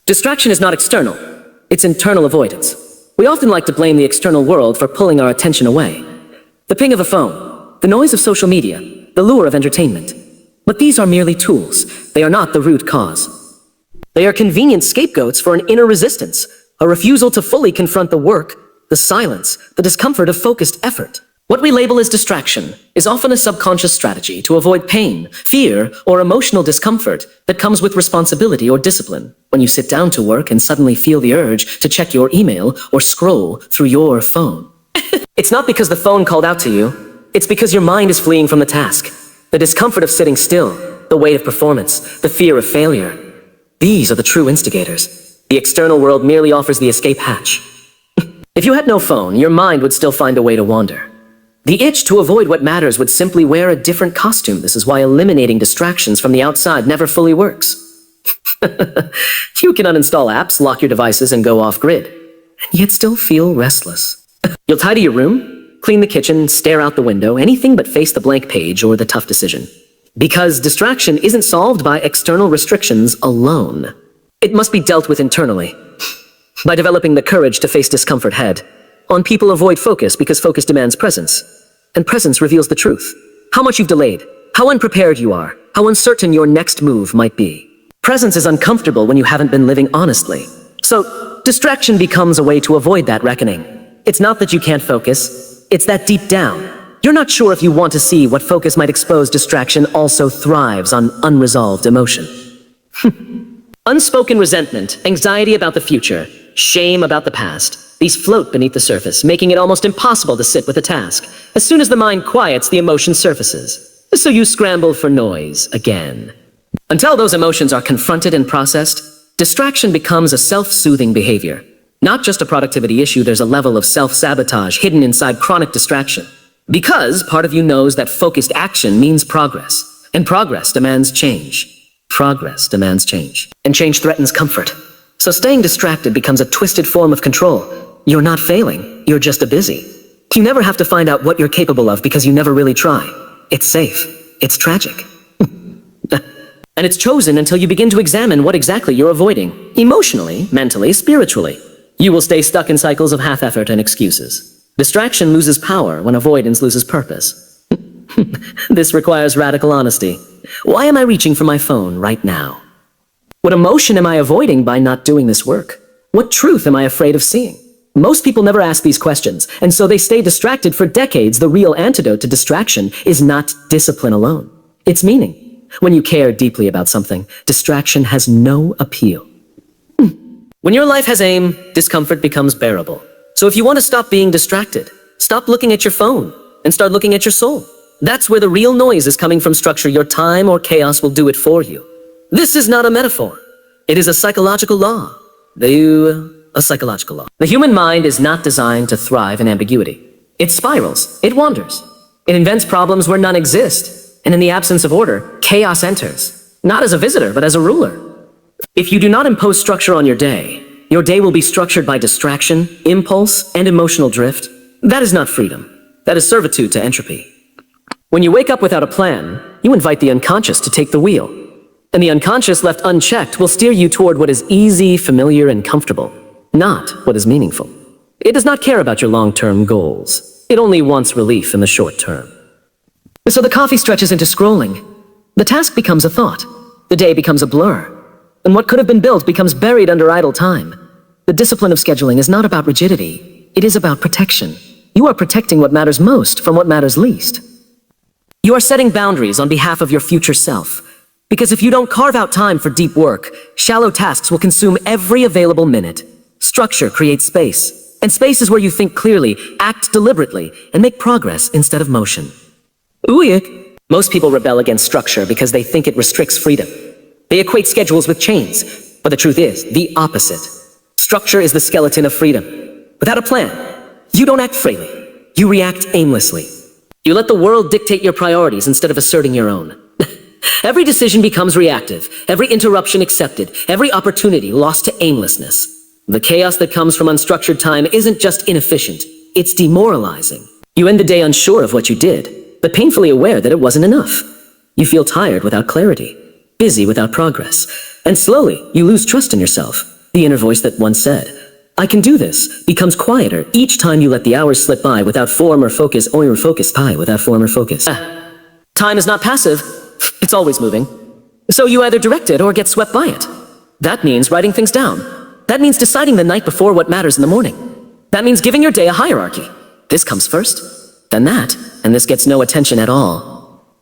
Distraction is not external, it's internal avoidance. We often like to blame the external world for pulling our attention away. The ping of a phone, the noise of social media, the lure of entertainment. But these are merely tools. They are not the root cause. They are convenient scapegoats for an inner resistance, a refusal to fully confront the work, the silence, the discomfort of focused effort. What we label as distraction is often a subconscious strategy to avoid pain, fear, or emotional discomfort that comes with responsibility or discipline when you sit down to work and suddenly feel the urge to check your email or scroll through your phone. It's not because the phone called out to you, it's because your mind is fleeing from the task, the discomfort of sitting still, the weight of performance, the fear of failure. These are the true instigators. The external world merely offers the escape hatch. If you had no phone, your mind would still find a way to wander. The itch to avoid what matters would simply wear a different costume. This is why eliminating distractions from the outside never fully works. You can uninstall apps, lock your devices, and go off-grid, and yet still feel restless. You'll tidy your room, clean the kitchen, stare out the window, anything but face the blank page or the tough decision. Because distraction isn't solved by external restrictions alone. It must be dealt with internally, by developing the courage to face discomfort head. On people avoid focus because focus demands presence, and presence reveals the truth. How much you've delayed, how unprepared you are, how uncertain your next move might be. Presence is uncomfortable when you haven't been living honestly. So, distraction becomes a way to avoid that reckoning. It's not that you can't focus, it's that deep down, you're not sure if you want to see what focus might expose. Distraction also thrives on unresolved emotion. Unspoken resentment, anxiety about the future, shame about the past. These float beneath the surface, making it almost impossible to sit with a task. As soon as the mind quiets, the emotion surfaces. So you scramble for noise again. Until those emotions are confronted and processed, distraction becomes a self-soothing behavior. Not just a productivity issue, there's a level of self-sabotage hidden inside chronic distraction. Because part of you knows that focused action means progress, and progress demands change. Progress demands change, and change threatens comfort. So staying distracted becomes a twisted form of control. You're not failing, you're just busy. You never have to find out what you're capable of because you never really try. It's safe. It's tragic. And it's chosen until you begin to examine what exactly you're avoiding. Emotionally, mentally, spiritually. You will stay stuck in cycles of half-effort and excuses. Distraction loses power when avoidance loses purpose. This requires radical honesty. Why am I reaching for my phone right now? What emotion am I avoiding by not doing this work? What truth am I afraid of seeing? Most people never ask these questions, and so they stay distracted for decades. The real antidote to distraction is not discipline alone. It's meaning. When you care deeply about something, distraction has no appeal. When your life has aim, discomfort becomes bearable. So if you want to stop being distracted, stop looking at your phone and start looking at your soul. That's where the real noise is coming from. Structure your time or chaos will do it for you. This is not a metaphor. It is a psychological law. A psychological law. The human mind is not designed to thrive in ambiguity. It spirals. It wanders. It invents problems where none exist. And in the absence of order, chaos enters. Not as a visitor, but as a ruler. If you do not impose structure on your day will be structured by distraction, impulse, and emotional drift. That is not freedom. That is servitude to entropy. When you wake up without a plan, you invite the unconscious to take the wheel. And the unconscious left unchecked will steer you toward what is easy, familiar, and comfortable, not what is meaningful. It does not care about your long-term goals. It only wants relief in the short term. So the coffee stretches into scrolling. The task becomes a thought. The day becomes a blur. And what could have been built becomes buried under idle time. The discipline of scheduling is not about rigidity. It is about protection. You are protecting what matters most from what matters least. You are setting boundaries on behalf of your future self. Because if you don't carve out time for deep work, shallow tasks will consume every available minute. Structure creates space. And space is where you think clearly, act deliberately, and make progress instead of motion. Ooh, most people rebel against structure because they think it restricts freedom. They equate schedules with chains, but the truth is the opposite. Structure is the skeleton of freedom. Without a plan, you don't act freely. You react aimlessly. You let the world dictate your priorities instead of asserting your own. Every decision becomes reactive, every interruption accepted, every opportunity lost to aimlessness. The chaos that comes from unstructured time isn't just inefficient, it's demoralizing. You end the day unsure of what you did, but painfully aware that it wasn't enough. You feel tired without clarity, busy without progress, And slowly, you lose trust in yourself. The inner voice that once said, "I can do this," becomes quieter each time you let the hours slip by without form or focus, without form or focus. Time is not passive. It's always moving. So you either direct it or get swept by it. That means writing things down. That means deciding the night before what matters in the morning. That means giving your day a hierarchy. This comes first, then that, and this gets no attention at all.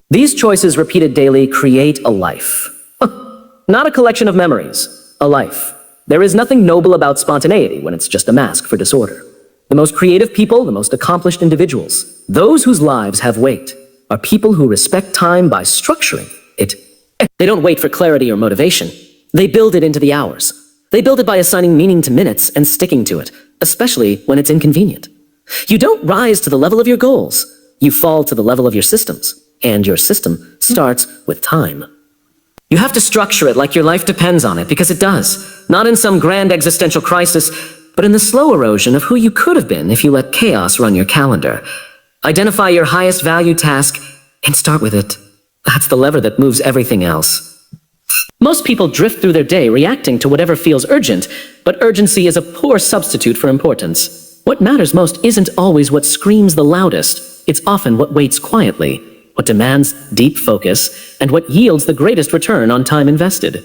These choices repeated daily create a life. Not a collection of memories, a life. There is nothing noble about spontaneity when it's just a mask for disorder. The most creative people, the most accomplished individuals, those whose lives have weight, are people who respect time by structuring it. They don't wait for clarity or motivation. They build it into the hours. They build it by assigning meaning to minutes and sticking to it, especially when it's inconvenient. You don't rise to the level of your goals. You fall to the level of your systems, and your system starts with time. You have to structure it like your life depends on it, because it does. Not in some grand existential crisis, but in the slow erosion of who you could have been if you let chaos run your calendar. Identify your highest value task and start with it. That's the lever that moves everything else. Most people drift through their day reacting to whatever feels urgent, but urgency is a poor substitute for importance. What matters most isn't always what screams the loudest. It's often what waits quietly, what demands deep focus, and what yields the greatest return on time invested.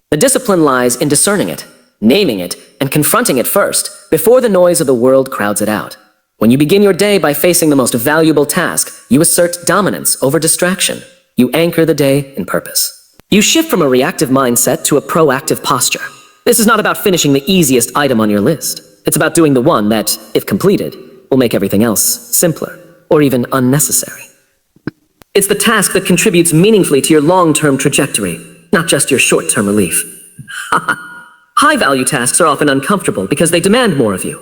The discipline lies in discerning it, naming it, and confronting it first, before the noise of the world crowds it out. When you begin your day by facing the most valuable task, you assert dominance over distraction. You anchor the day in purpose. You shift from a reactive mindset to a proactive posture. This is not about finishing the easiest item on your list. It's about doing the one that, if completed, will make everything else simpler, or even unnecessary. It's the task that contributes meaningfully to your long-term trajectory, not just your short-term relief. High-value tasks are often uncomfortable because they demand more of you.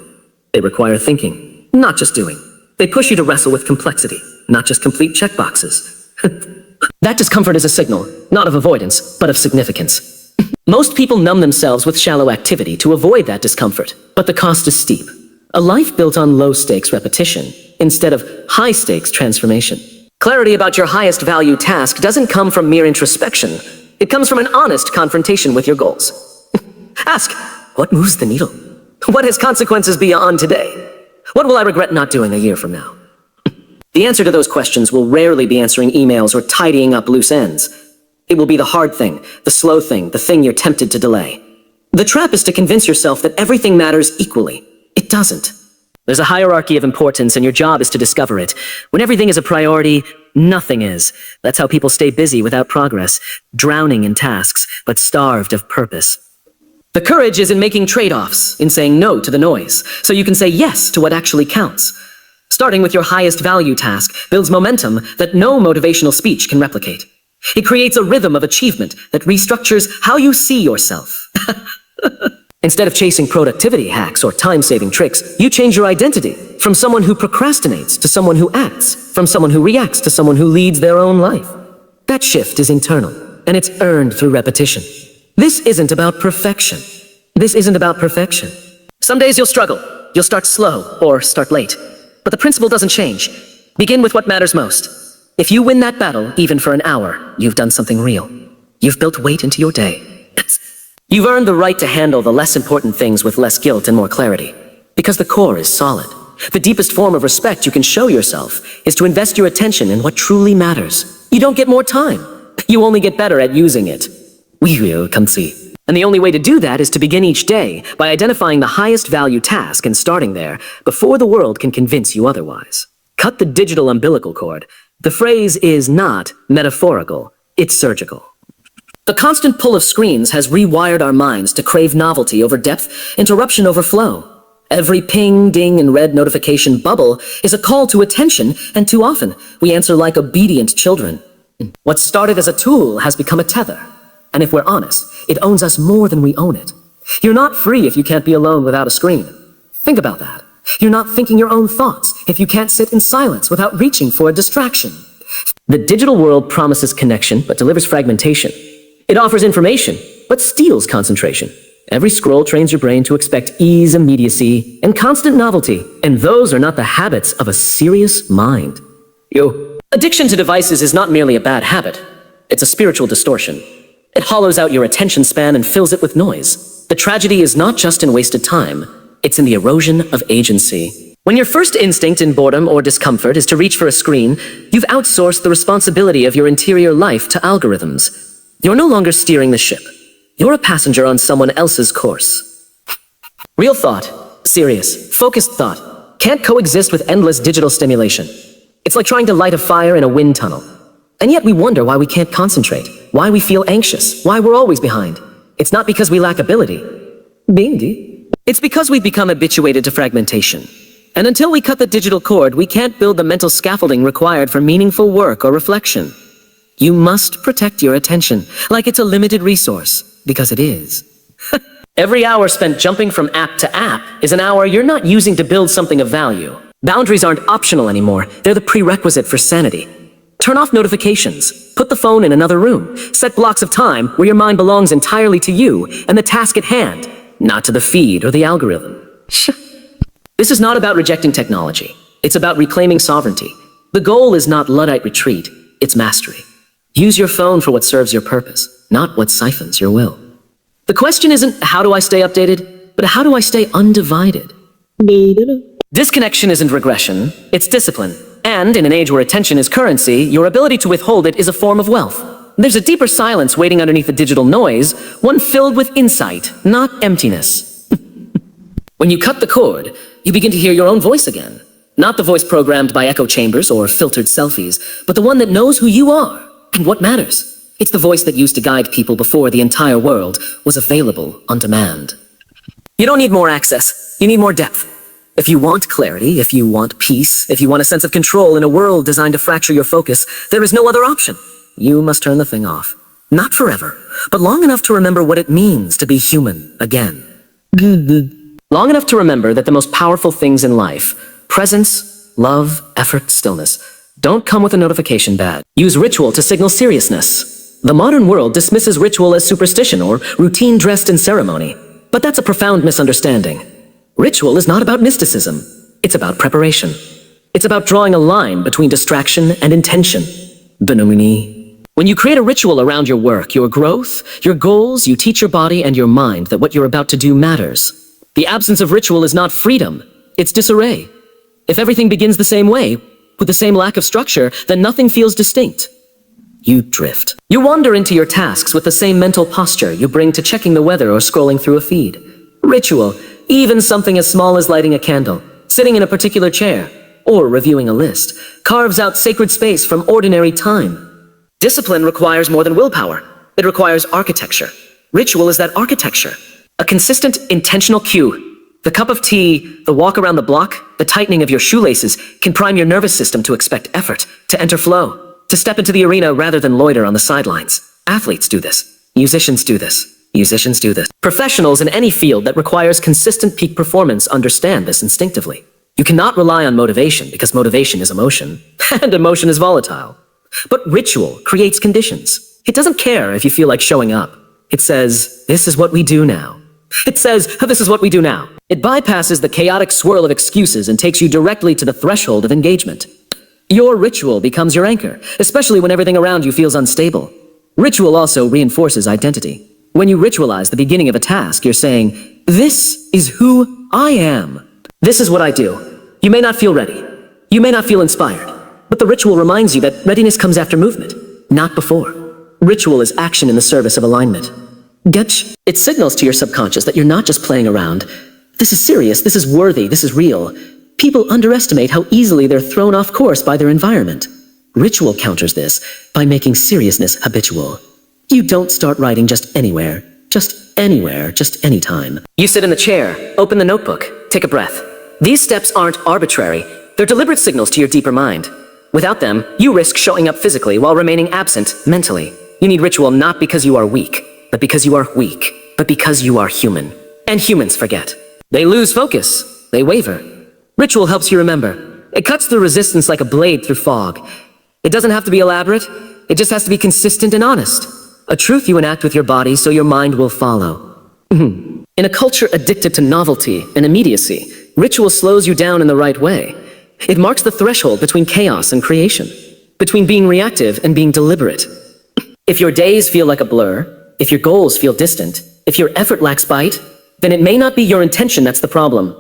They require thinking, not just doing. They push you to wrestle with complexity, not just complete checkboxes. That discomfort is a signal, not of avoidance, but of significance. Most people numb themselves with shallow activity to avoid that discomfort, but the cost is steep. A life built on low-stakes repetition, instead of high-stakes transformation. Clarity about your highest value task doesn't come from mere introspection. It comes from an honest confrontation with your goals. Ask, what moves the needle? What has consequences beyond today? What will I regret not doing a year from now? The answer to those questions will rarely be answering emails or tidying up loose ends. It will be the hard thing, the slow thing, the thing you're tempted to delay. The trap is to convince yourself that everything matters equally. It doesn't. There's a hierarchy of importance, and your job is to discover it. When everything is a priority, nothing is. That's how people stay busy without progress, drowning in tasks, but starved of purpose. The courage is in making trade-offs, in saying no to the noise, so you can say yes to what actually counts. Starting with your highest value task builds momentum that no motivational speech can replicate. It creates a rhythm of achievement that restructures how you see yourself. Instead of chasing productivity hacks or time-saving tricks, you change your identity from someone who procrastinates to someone who acts, from someone who reacts to someone who leads their own life. That shift is internal, and it's earned through repetition. This isn't about perfection. Some days you'll struggle. You'll start slow or start late. But the principle doesn't change. Begin with what matters most. If you win that battle, even for an hour, you've done something real. You've built weight into your day. You've earned the right to handle the less important things with less guilt and more clarity. Because the core is solid. The deepest form of respect you can show yourself is to invest your attention in what truly matters. You don't get more time. You only get better at using it. And the only way to do that is to begin each day by identifying the highest value task and starting there before the world can convince you otherwise. Cut the digital umbilical cord. The phrase is not metaphorical, it's surgical. The constant pull of screens has rewired our minds to crave novelty over depth, interruption over flow. Every ping, ding, and red notification bubble is a call to attention, and too often we answer like obedient children. What started as a tool has become a tether. And if we're honest, it owns us more than we own it. You're not free if you can't be alone without a screen. Think about that. You're not thinking your own thoughts if you can't sit in silence without reaching for a distraction. The digital world promises connection, but delivers fragmentation. It offers information, but steals concentration. Every scroll trains your brain to expect ease, immediacy, and constant novelty. And those are not the habits of a serious mind. Addiction to devices is not merely a bad habit. It's a spiritual distortion. It hollows out your attention span and fills it with noise. The tragedy is not just in wasted time, it's in the erosion of agency. When your first instinct in boredom or discomfort is to reach for a screen, you've outsourced the responsibility of your interior life to algorithms. You're no longer steering the ship. You're a passenger on someone else's course. Real thought, serious, focused thought, can't coexist with endless digital stimulation. It's like trying to light a fire in a wind tunnel. And yet we wonder why we can't concentrate, why we feel anxious, why we're always behind. It's not because we lack ability. Bindi. It's because we've become habituated to fragmentation. And until we cut the digital cord, we can't build the mental scaffolding required for meaningful work or reflection. You must protect your attention, like it's a limited resource, because it is. Every hour spent jumping from app to app is an hour you're not using to build something of value. Boundaries aren't optional anymore, they're the prerequisite for sanity. Turn off notifications, put the phone in another room, set blocks of time where your mind belongs entirely to you and the task at hand, not to the feed or the algorithm. This is not about rejecting technology. It's about reclaiming sovereignty. The goal is not Luddite retreat, it's mastery. Use your phone for what serves your purpose, not what siphons your will. The question isn't how do I stay updated, but how do I stay undivided? Disconnection isn't regression, it's discipline. And in an age where attention is currency, your ability to withhold it is a form of wealth. There's a deeper silence waiting underneath the digital noise, one filled with insight, not emptiness. When you cut the cord, you begin to hear your own voice again. Not the voice programmed by echo chambers or filtered selfies, but the one that knows who you are and what matters. It's the voice that used to guide people before the entire world was available on demand. You don't need more access, you need more depth. If you want clarity, if you want peace, if you want a sense of control in a world designed to fracture your focus, there is no other option. You must turn the thing off. Not forever, but long enough to remember what it means to be human again. Long enough to remember that the most powerful things in life, presence, love, effort, stillness, don't come with a notification badge. Use ritual to signal seriousness. The modern world dismisses ritual as superstition or routine dressed in ceremony, but that's a profound misunderstanding. Ritual is not about mysticism. It's about preparation. It's about drawing a line between distraction and intention. When you create a ritual around your work, your growth, your goals, you teach your body and your mind that what you're about to do matters. The absence of ritual is not freedom, it's disarray. If everything begins the same way, with the same lack of structure, then nothing feels distinct. You drift. You wander into your tasks with the same mental posture you bring to checking the weather or scrolling through a feed. Ritual, even something as small as lighting a candle, sitting in a particular chair, or reviewing a list, carves out sacred space from ordinary time. Discipline requires more than willpower. It requires architecture. Ritual is that architecture. A consistent, intentional cue. The cup of tea, the walk around the block, the tightening of your shoelaces can prime your nervous system to expect effort, to enter flow, to step into the arena rather than loiter on the sidelines. Athletes do this. Musicians do this. Musicians do this. Professionals in any field that requires consistent peak performance understand this instinctively. You cannot rely on motivation because motivation is emotion, and emotion is volatile. But ritual creates conditions. It doesn't care if you feel like showing up. It says, this is what we do now. It says, this is what we do now. It bypasses the chaotic swirl of excuses and takes you directly to the threshold of engagement. Your ritual becomes your anchor, especially when everything around you feels unstable. Ritual also reinforces identity. When you ritualize the beginning of a task, you're saying, this is who I am. This is what I do. You may not feel ready. You may not feel inspired. But the ritual reminds you that readiness comes after movement, not before. Ritual is action in the service of alignment. Getch? It signals to your subconscious that you're not just playing around. This is serious, this is worthy, this is real. People underestimate how easily they're thrown off course by their environment. Ritual counters this by making seriousness habitual. You don't start writing just anywhere, just anytime. You sit in the chair, open the notebook, take a breath. These steps aren't arbitrary, they're deliberate signals to your deeper mind. Without them, you risk showing up physically while remaining absent mentally. You need ritual not because you are weak, but because you are weak, but because you are human. And humans forget. They lose focus, they waver. Ritual helps you remember. It cuts through resistance like a blade through fog. It doesn't have to be elaborate, it just has to be consistent and honest. A truth you enact with your body so your mind will follow. In a culture addicted to novelty and immediacy, ritual slows you down in the right way. It marks the threshold between chaos and creation, between being reactive and being deliberate. If your days feel like a blur, If your goals feel distant, if your effort lacks bite, then it may not be your intention that's the problem.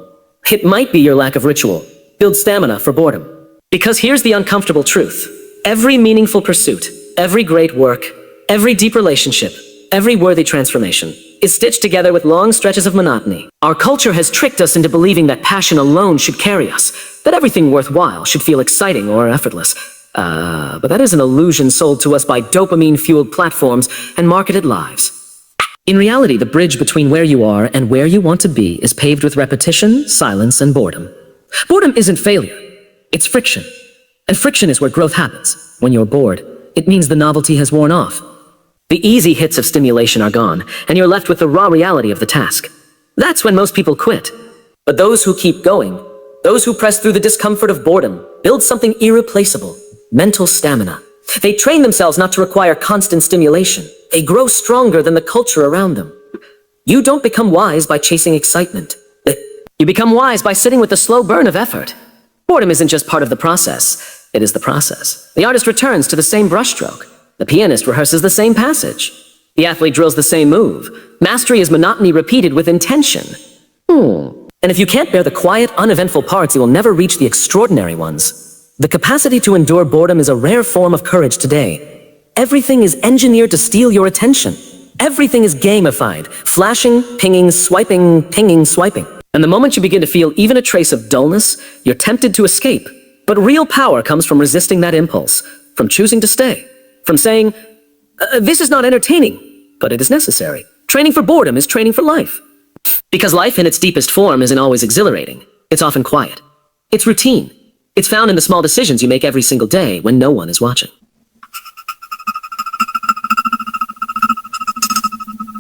It might be your lack of ritual. Build stamina for boredom. Because here's the uncomfortable truth. Every meaningful pursuit, every great work, every deep relationship, every worthy transformation is stitched together with long stretches of monotony. Our culture has tricked us into believing that passion alone should carry us, that everything worthwhile should feel exciting or effortless. But that is an illusion sold to us by dopamine-fueled platforms and marketed lives. In reality, the bridge between where you are and where you want to be is paved with repetition, silence, and boredom. Boredom isn't failure. It's friction. And friction is where growth happens. When you're bored, it means the novelty has worn off. The easy hits of stimulation are gone, and you're left with the raw reality of the task. That's when most people quit. But those who keep going, those who press through the discomfort of boredom, build something irreplaceable, mental stamina. They train themselves not to require constant stimulation. They grow stronger than the culture around them. You don't become wise by chasing excitement. You become wise by sitting with the slow burn of effort. Boredom isn't just part of the process, it is the process. The artist returns to the same brushstroke. The pianist rehearses the same passage. The athlete drills the same move. Mastery is monotony repeated with intention. And if you can't bear the quiet, uneventful parts, you will never reach the extraordinary ones. The capacity to endure boredom is a rare form of courage today. Everything is engineered to steal your attention. Everything is gamified. Flashing, pinging, swiping, pinging, swiping. And the moment you begin to feel even a trace of dullness, you're tempted to escape. But real power comes from resisting that impulse, from choosing to stay, from saying, this is not entertaining, but it is necessary. Training for boredom is training for life. Because life in its deepest form isn't always exhilarating. It's often quiet. It's routine. It's found in the small decisions you make every single day when no one is watching.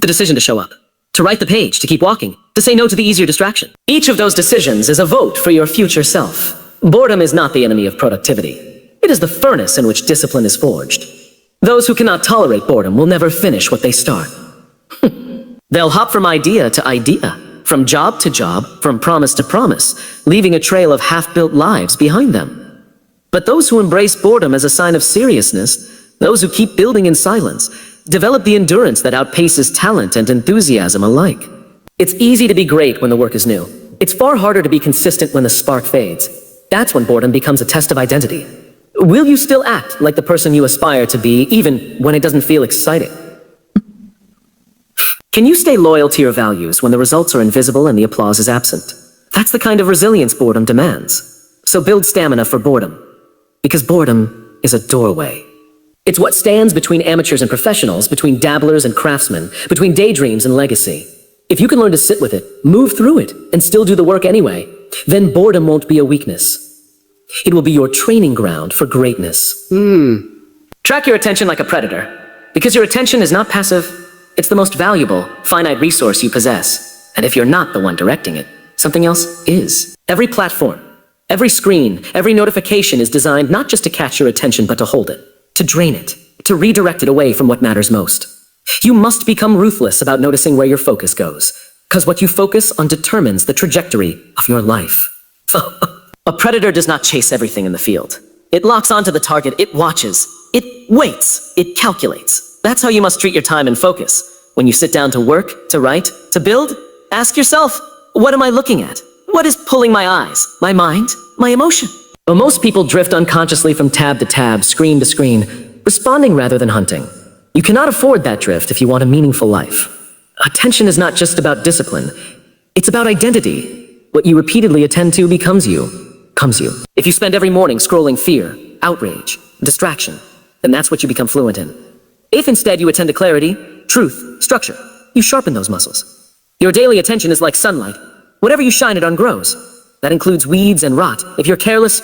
The decision to show up, to write the page, to keep walking, to say no to the easier distraction. Each of those decisions is a vote for your future self. Boredom is not the enemy of productivity. It is the furnace in which discipline is forged. Those who cannot tolerate boredom will never finish what they start. They'll hop from idea to idea, from job to job, from promise to promise, leaving a trail of half-built lives behind them. But those who embrace boredom as a sign of seriousness, those who keep building in silence, develop the endurance that outpaces talent and enthusiasm alike. It's easy to be great when the work is new. It's far harder to be consistent when the spark fades. That's when boredom becomes a test of identity. Will you still act like the person you aspire to be, even when it doesn't feel exciting? Can you stay loyal to your values when the results are invisible and the applause is absent? That's the kind of resilience boredom demands. So build stamina for boredom. Because boredom is a doorway. It's what stands between amateurs and professionals, between dabblers and craftsmen, between daydreams and legacy. If you can learn to sit with it, move through it, and still do the work anyway, then boredom won't be a weakness. It will be your training ground for greatness. Track your attention like a predator. Because your attention is not passive, it's the most valuable, finite resource you possess. And if you're not the one directing it, something else is. Every platform, every screen, every notification is designed not just to catch your attention, but to hold it, to drain it, to redirect it away from what matters most. You must become ruthless about noticing where your focus goes, because what you focus on determines the trajectory of your life. A predator does not chase everything in the field. It locks onto the target, it watches, it waits, it calculates. That's how you must treat your time and focus. When you sit down to work, to write, to build, ask yourself, what am I looking at? What is pulling my eyes, my mind, my emotion? But most people drift unconsciously from tab to tab, screen to screen, responding rather than hunting. You cannot afford that drift if you want a meaningful life. Attention is not just about discipline. It's about identity. What you repeatedly attend to becomes you. If you spend every morning scrolling fear, outrage, distraction, then that's what you become fluent in. If instead you attend to clarity, truth, structure, you sharpen those muscles. Your daily attention is like sunlight. Whatever you shine it on grows. That includes weeds and rot. If you're careless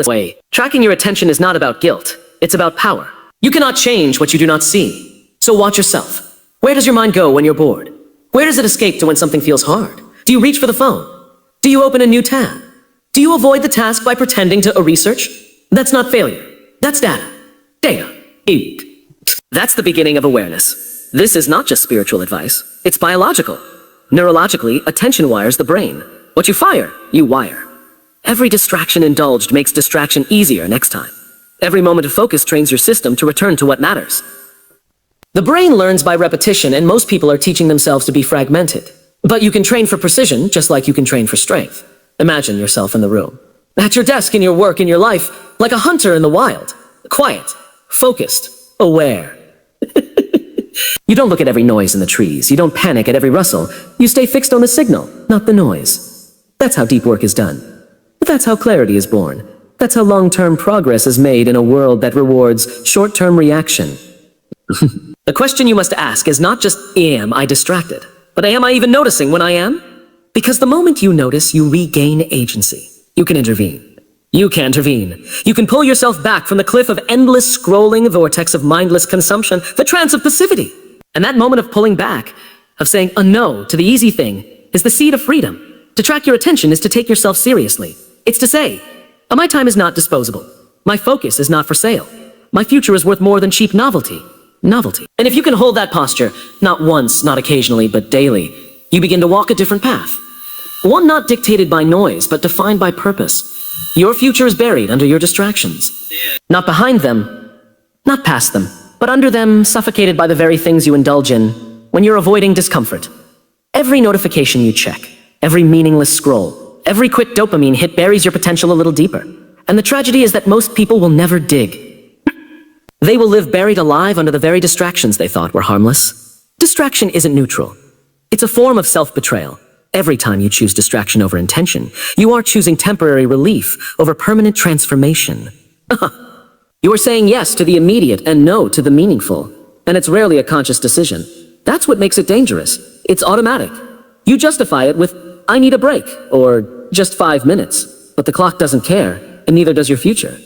way. Tracking your attention is not about guilt. It's about power. You cannot change what you do not see. So watch yourself. Where does your mind go when you're bored? Where does it escape to when something feels hard? Do you reach for the phone? Do you open a new tab? Do you avoid the task by pretending to research? That's not failure. That's data. Data. That's the beginning of awareness. This is not just spiritual advice. It's biological. Neurologically, attention wires the brain. What you fire, you wire. Every distraction indulged makes distraction easier next time. Every moment of focus trains your system to return to what matters. The brain learns by repetition, and most people are teaching themselves to be fragmented. But you can train for precision, just like you can train for strength. Imagine yourself in the room, at your desk, in your work, in your life, like a hunter in the wild. Quiet, focused, aware. You don't look at every noise in the trees. You don't panic at every rustle. You stay fixed on the signal, not the noise. That's how deep work is done. But that's how clarity is born. That's how long-term progress is made in a world that rewards short-term reaction. The question you must ask is not just, am I distracted? But am I even noticing when I am? Because the moment you notice, you regain agency. You can intervene. You can intervene. You can pull yourself back from the cliff of endless scrolling vortex of mindless consumption, the trance of passivity. And that moment of pulling back, of saying a no to the easy thing, is the seed of freedom. To track your attention is to take yourself seriously. It's to say, my time is not disposable. My focus is not for sale. My future is worth more than cheap novelty. And if you can hold that posture, not once, not occasionally, but daily, you begin to walk a different path. One not dictated by noise, but defined by purpose. Your future is buried under your distractions. Not behind them, not past them, but under them, suffocated by the very things you indulge in when you're avoiding discomfort. Every notification you check, every meaningless scroll, every quick dopamine hit buries your potential a little deeper. And the tragedy is that most people will never dig. They will live buried alive under the very distractions they thought were harmless. Distraction isn't neutral. It's a form of self-betrayal. Every time you choose distraction over intention, you are choosing temporary relief over permanent transformation. You are saying yes to the immediate and no to the meaningful. And it's rarely a conscious decision. That's what makes it dangerous. It's automatic. You justify it with, I need a break, or just 5 minutes. But the clock doesn't care, and neither does your future.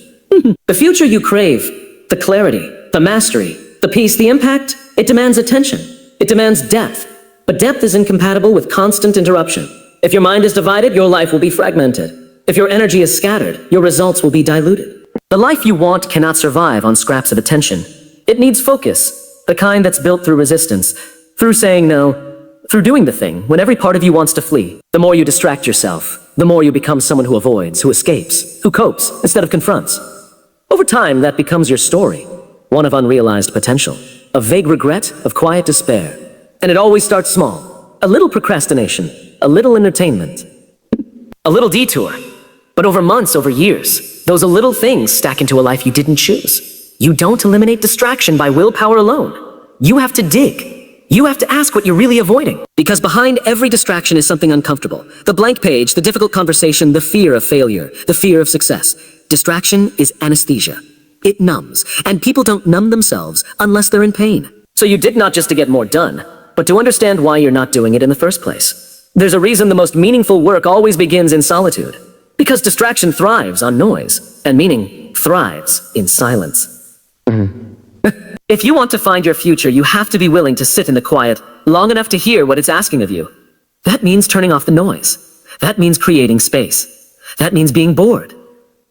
The future you crave, the clarity, the mastery, the peace, the impact, it demands attention. It demands depth. But depth is incompatible with constant interruption. If your mind is divided, your life will be fragmented. If your energy is scattered, your results will be diluted. The life you want cannot survive on scraps of attention. It needs focus, the kind that's built through resistance, through saying no, through doing the thing when every part of you wants to flee. The more you distract yourself, the more you become someone who avoids, who escapes, who copes instead of confronts. Over time, that becomes your story, one of unrealized potential, of vague regret, of quiet despair. And it always starts small. A little procrastination, a little entertainment, a little detour. But over months, over years, those little things stack into a life you didn't choose. You don't eliminate distraction by willpower alone. You have to dig. You have to ask what you're really avoiding. Because behind every distraction is something uncomfortable. The blank page, the difficult conversation, the fear of failure, the fear of success. Distraction is anesthesia. It numbs. And people don't numb themselves unless they're in pain. So you did not just to get more done, but to understand why you're not doing it in the first place. There's a reason the most meaningful work always begins in solitude. Because distraction thrives on noise, and meaning thrives in silence. If you want to find your future, you have to be willing to sit in the quiet long enough to hear what it's asking of you. That means turning off the noise. That means creating space. That means being bored.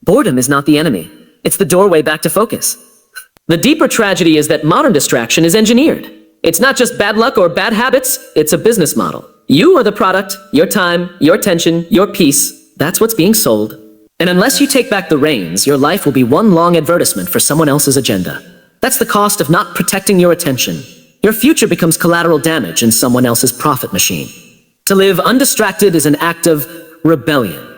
Boredom is not the enemy. It's the doorway back to focus. The deeper tragedy is that modern distraction is engineered. It's not just bad luck or bad habits, it's a business model. You are the product, your time, your attention, your peace. That's what's being sold. And unless you take back the reins, your life will be one long advertisement for someone else's agenda. That's the cost of not protecting your attention. Your future becomes collateral damage in someone else's profit machine. To live undistracted is an act of rebellion.